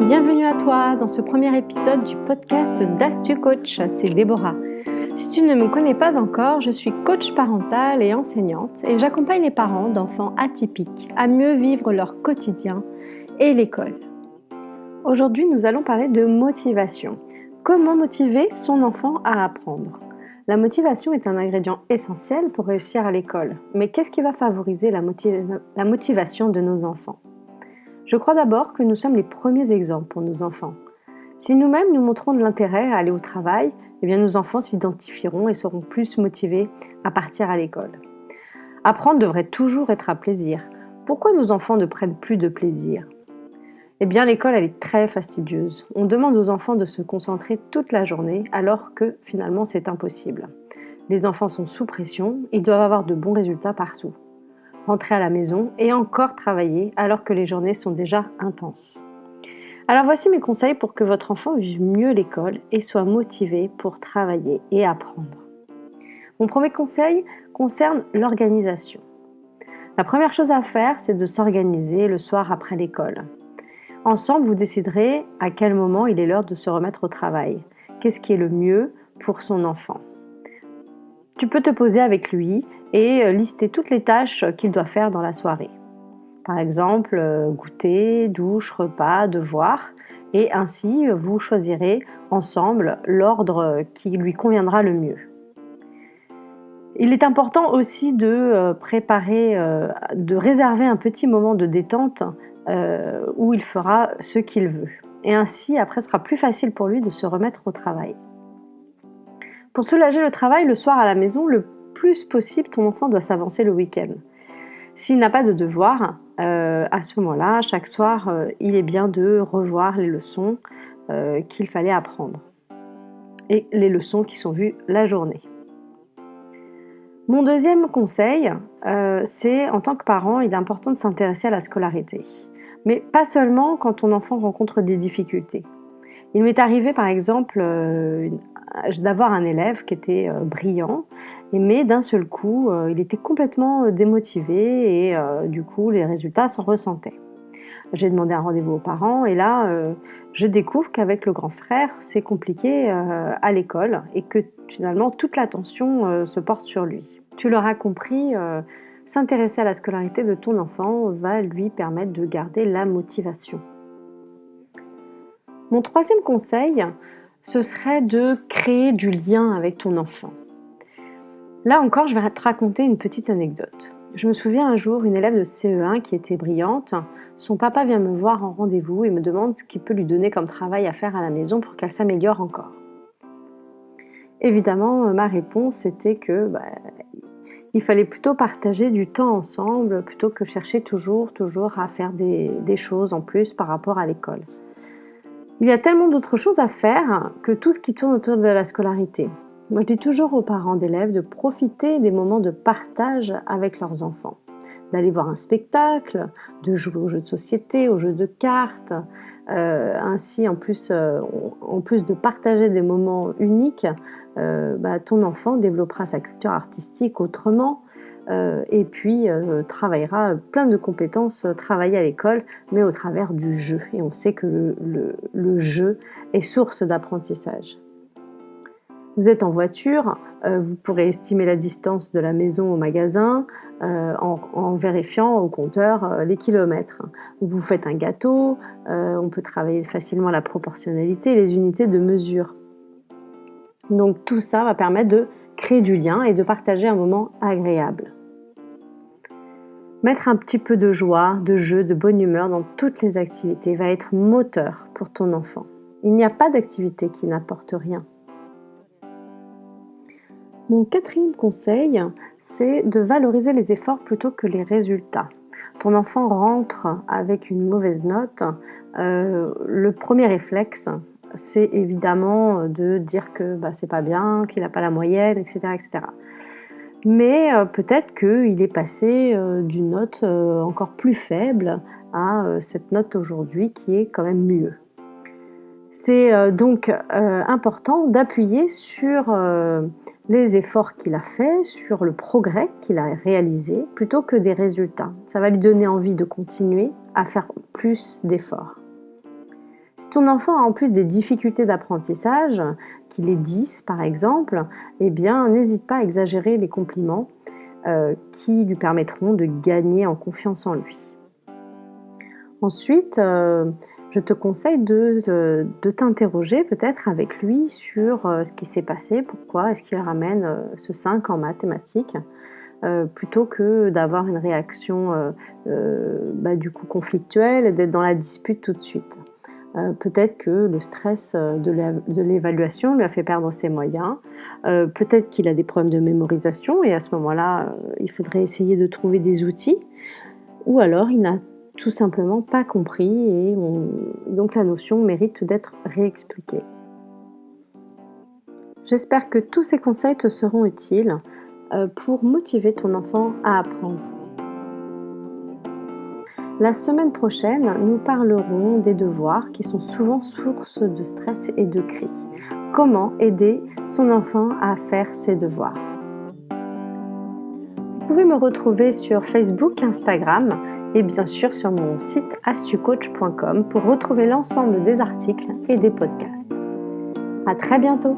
Bienvenue à toi dans ce premier épisode du podcast d'Astu Coach, c'est Déborah. Si tu ne me connais pas encore, je suis coach parentale et enseignante et j'accompagne les parents d'enfants atypiques à mieux vivre leur quotidien et l'école. Aujourd'hui, nous allons parler de motivation. Comment motiver son enfant à apprendre ? La motivation est un ingrédient essentiel pour réussir à l'école. Mais qu'est-ce qui va favoriser la motivation de nos enfants ? Je crois d'abord que nous sommes les premiers exemples pour nos enfants. Si nous-mêmes nous montrons de l'intérêt à aller au travail, eh bien nos enfants s'identifieront et seront plus motivés à partir à l'école. Apprendre devrait toujours être un plaisir. Pourquoi nos enfants ne prennent plus de plaisir ? Eh bien l'école elle est très fastidieuse. On demande aux enfants de se concentrer toute la journée alors que finalement c'est impossible. Les enfants sont sous pression, ils doivent avoir de bons résultats partout. Rentrer à la maison et encore travailler alors que les journées sont déjà intenses. Alors voici mes conseils pour que votre enfant vive mieux l'école et soit motivé pour travailler et apprendre. Mon premier conseil concerne l'organisation. La première chose à faire, c'est de s'organiser le soir après l'école. Ensemble, vous déciderez à quel moment il est l'heure de se remettre au travail. Qu'est-ce qui est le mieux pour son enfant ? Tu peux te poser avec lui et lister toutes les tâches qu'il doit faire dans la soirée. Par exemple, goûter, douche, repas, devoirs. Et ainsi, vous choisirez ensemble l'ordre qui lui conviendra le mieux. Il est important aussi de réserver un petit moment de détente où il fera ce qu'il veut. Et ainsi, après, ce sera plus facile pour lui de se remettre au travail. Pour soulager le travail le soir à la maison, le plus possible, ton enfant doit s'avancer le week-end. S'il n'a pas de devoir, à ce moment-là, chaque soir, il est bien de revoir les leçons qu'il fallait apprendre et les leçons qui sont vues la journée. Mon deuxième conseil, c'est en tant que parent, il est important de s'intéresser à la scolarité. Mais pas seulement quand ton enfant rencontre des difficultés. Il m'est arrivé par exemple d'avoir un élève qui était brillant, mais d'un seul coup, il était complètement démotivé et du coup, les résultats s'en ressentaient. J'ai demandé un rendez-vous aux parents et là, je découvre qu'avec le grand frère, c'est compliqué à l'école et que finalement, toute l'attention se porte sur lui. Tu l'auras compris, s'intéresser à la scolarité de ton enfant va lui permettre de garder la motivation. Mon troisième conseil, ce serait de créer du lien avec ton enfant. Là encore, je vais te raconter une petite anecdote. Je me souviens un jour, une élève de CE1 qui était brillante, son papa vient me voir en rendez-vous et me demande ce qu'il peut lui donner comme travail à faire à la maison pour qu'elle s'améliore encore. Évidemment, ma réponse était que il fallait plutôt partager du temps ensemble plutôt que chercher toujours à faire des choses en plus par rapport à l'école. Il y a tellement d'autres choses à faire que tout ce qui tourne autour de la scolarité. Moi, je dis toujours aux parents d'élèves de profiter des moments de partage avec leurs enfants, d'aller voir un spectacle, de jouer aux jeux de société, aux jeux de cartes. Ainsi, en plus de partager des moments uniques, ton enfant développera sa culture artistique autrement. Et puis travaillera plein de compétences travaillées à l'école, mais au travers du jeu. Et on sait que le jeu est source d'apprentissage. Vous êtes en voiture, vous pourrez estimer la distance de la maison au magasin en vérifiant au compteur les kilomètres. Vous faites un gâteau, on peut travailler facilement la proportionnalité et les unités de mesure. Donc tout ça va permettre de créer du lien et de partager un moment agréable. Mettre un petit peu de joie, de jeu, de bonne humeur dans toutes les activités va être moteur pour ton enfant. Il n'y a pas d'activité qui n'apporte rien. Mon quatrième conseil, c'est de valoriser les efforts plutôt que les résultats. Ton enfant rentre avec une mauvaise note, le premier réflexe, c'est évidemment de dire que c'est pas bien, qu'il n'a pas la moyenne, etc. etc. Mais peut-être qu'il est passé d'une note encore plus faible à cette note aujourd'hui qui est quand même mieux. C'est donc important d'appuyer sur les efforts qu'il a faits, sur le progrès qu'il a réalisé, plutôt que des résultats. Ça va lui donner envie de continuer à faire plus d'efforts. Si ton enfant a en plus des difficultés d'apprentissage, qu'il ait 10 par exemple, eh bien n'hésite pas à exagérer les compliments qui lui permettront de gagner en confiance en lui. Ensuite, je te conseille de t'interroger peut-être avec lui sur ce qui s'est passé, pourquoi est-ce qu'il ramène ce 5 en mathématiques, plutôt que d'avoir une réaction du coup conflictuelle et d'être dans la dispute tout de suite. Peut-être que le stress de l'évaluation lui a fait perdre ses moyens, peut-être qu'il a des problèmes de mémorisation et à ce moment-là, il faudrait essayer de trouver des outils, ou alors il n'a tout simplement pas compris et donc la notion mérite d'être réexpliquée. J'espère que tous ces conseils te seront utiles pour motiver ton enfant à apprendre. La semaine prochaine, nous parlerons des devoirs qui sont souvent source de stress et de cris. Comment aider son enfant à faire ses devoirs? Vous pouvez me retrouver sur Facebook, Instagram et bien sûr sur mon site astucoach.com pour retrouver l'ensemble des articles et des podcasts. À très bientôt!